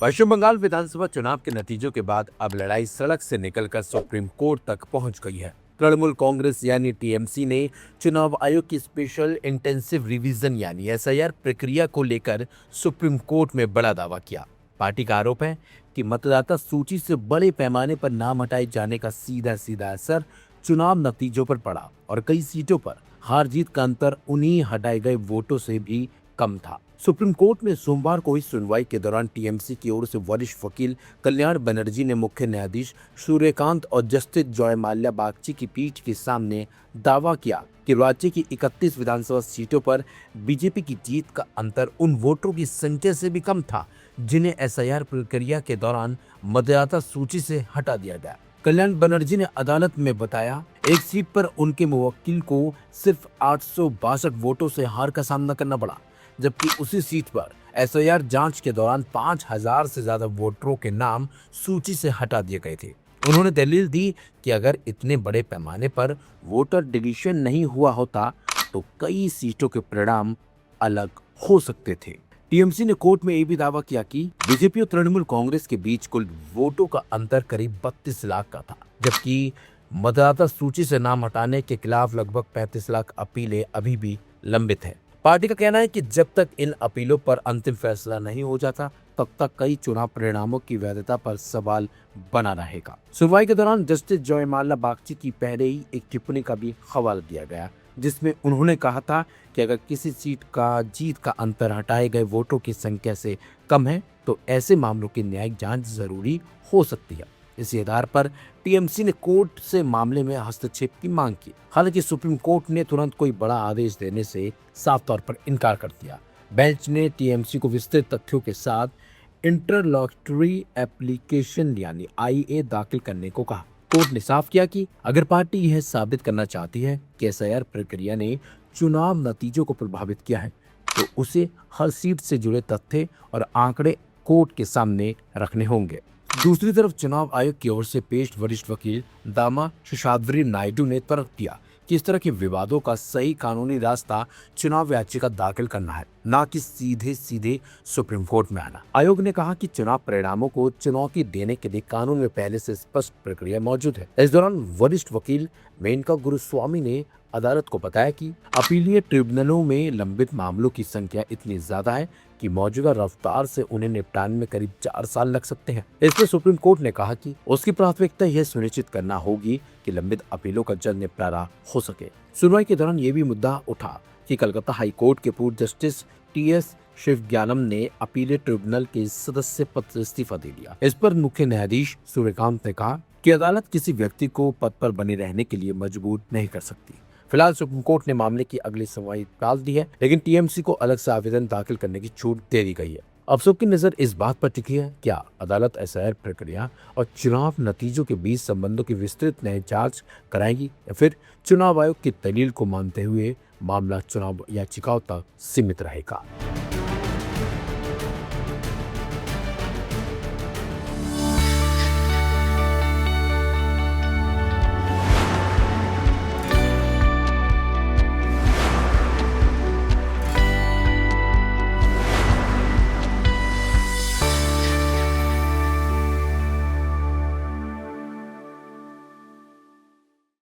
पश्चिम बंगाल विधानसभा चुनाव के नतीजों के बाद अब लड़ाई सड़क से निकलकर सुप्रीम कोर्ट तक पहुंच गई है। तृणमूल कांग्रेस यानी टीएमसी ने चुनाव आयोग की स्पेशल इंटेंसिव रिवीजन यानी एसआईआर प्रक्रिया को लेकर सुप्रीम कोर्ट में बड़ा दावा किया। पार्टी का आरोप है कि मतदाता सूची से बड़े पैमाने पर नाम हटाए जाने का सीधा सीधा असर चुनाव नतीजों पर पड़ा और कई सीटों पर हार जीत का अंतर उन्हीं हटाए गए वोटों से भी कम था। सुप्रीम कोर्ट में सोमवार को हुई सुनवाई के दौरान टीएमसी की ओर से वरिष्ठ वकील कल्याण बनर्जी ने मुख्य न्यायाधीश सूर्यकांत और जस्टिस जॉय माल्या बागची की पीठ के सामने दावा किया कि राज्य की 31 विधानसभा सीटों पर बीजेपी की जीत का अंतर उन वोटरों की संख्या से भी कम था जिन्हें एसआईआर प्रक्रिया के दौरान मतदाता सूची से हटा दिया गया। कल्याण बनर्जी ने अदालत में बताया, एक सीट पर उनके मुवक्किल को सिर्फ 862 वोटों से हार का सामना करना पड़ा, जबकि उसी सीट पर एसआईआर जांच के दौरान 5000 से ज्यादा वोटरों के नाम सूची से हटा दिए गए थे। उन्होंने दलील दी कि अगर इतने बड़े पैमाने पर वोटर डिलीशन नहीं हुआ होता तो कई सीटों के परिणाम अलग हो सकते थे। टीएमसी ने कोर्ट में ये भी दावा किया कि बीजेपी और तृणमूल कांग्रेस के बीच कुल वोटों का अंतर करीब 32 लाख का था, जबकि मतदाता सूची से नाम हटाने के खिलाफ लगभग 35 लाख अपीलें अभी भी लंबित है। पार्टी का कहना है कि जब तक इन अपीलों पर अंतिम फैसला नहीं हो जाता तब तक कई चुनाव परिणामों की वैधता पर सवाल बना रहेगा। सुनवाई के दौरान जस्टिस जॉय माल्या बागची की पहले ही एक टिप्पणी का भी हवाला दिया गया, जिसमें उन्होंने कहा था कि अगर किसी सीट का जीत का अंतर हटाए गए वोटों की संख्या से कम है तो ऐसे मामलों की न्यायिक जांच जरूरी हो सकती है। इसी आधार पर टीएमसी ने कोर्ट से मामले में हस्तक्षेप की मांग की। हालांकि सुप्रीम कोर्ट ने तुरंत कोई बड़ा आदेश देने से साफ तौर पर इनकार कर दिया। बेंच ने टीएमसी को विस्तृत तथ्यों के साथ इंटरलॉक्टरी एप्लीकेशन यानी आईए दाखिल करने को कहा। कोर्ट ने साफ किया कि अगर पार्टी यह साबित करना चाहती है कि एसआईआर प्रक्रिया ने चुनाव नतीजों को प्रभावित किया है तो उसे हर सीट से जुड़े तथ्य और आंकड़े कोर्ट के सामने रखने होंगे। दूसरी तरफ चुनाव आयोग की ओर से पेश वरिष्ठ वकील दामा शेषाद्री नायडू ने तर्क दिया कि इस तरह के विवादों का सही कानूनी रास्ता चुनाव याचिका दाखिल करना है, न कि सीधे सीधे सुप्रीम कोर्ट में आना। आयोग ने कहा कि चुनाव परिणामों को चुनौती देने के लिए कानून में पहले से स्पष्ट प्रक्रिया मौजूद है। इस दौरान वरिष्ठ वकील मेनका गुरुस्वामी ने अदालत को बताया कि अपीलीय ट्रिब्यूनलों में लंबित मामलों की संख्या इतनी ज्यादा है कि मौजूदा रफ्तार से उन्हें निपटाने में करीब 4 साल लग सकते हैं। इसमें सुप्रीम कोर्ट ने कहा कि उसकी प्राथमिकता यह सुनिश्चित करना होगी कि लंबित अपीलों का जल्द निपटारा हो सके। सुनवाई के दौरान ये भी मुद्दा उठा कि कलकत्ता हाई कोर्ट के पूर्व जस्टिस टीएस शिवज्ञानम ने अपीलीय ट्रिब्यूनल के सदस्य पद से इस्तीफा दे दिया। इस पर मुख्य न्यायाधीश सूर्यकांत ने कहा कि अदालत किसी व्यक्ति को पद पर बने रहने के लिए मजबूर नहीं कर सकती। फिलहाल सुप्रीम कोर्ट ने मामले की अगली सुनवाई टाल दी है, लेकिन टीएमसी को अलग से आवेदन दाखिल करने की छूट दे दी गई है। अब सबकी नजर इस बात पर टिकी है, क्या अदालत एसआईआर प्रक्रिया और चुनाव नतीजों के बीच संबंधों की विस्तृत न्यायिक जांच कराएगी या फिर चुनाव आयोग की दलील को मानते हुए मामला चुनाव याचिकाओं तक सीमित रहेगा।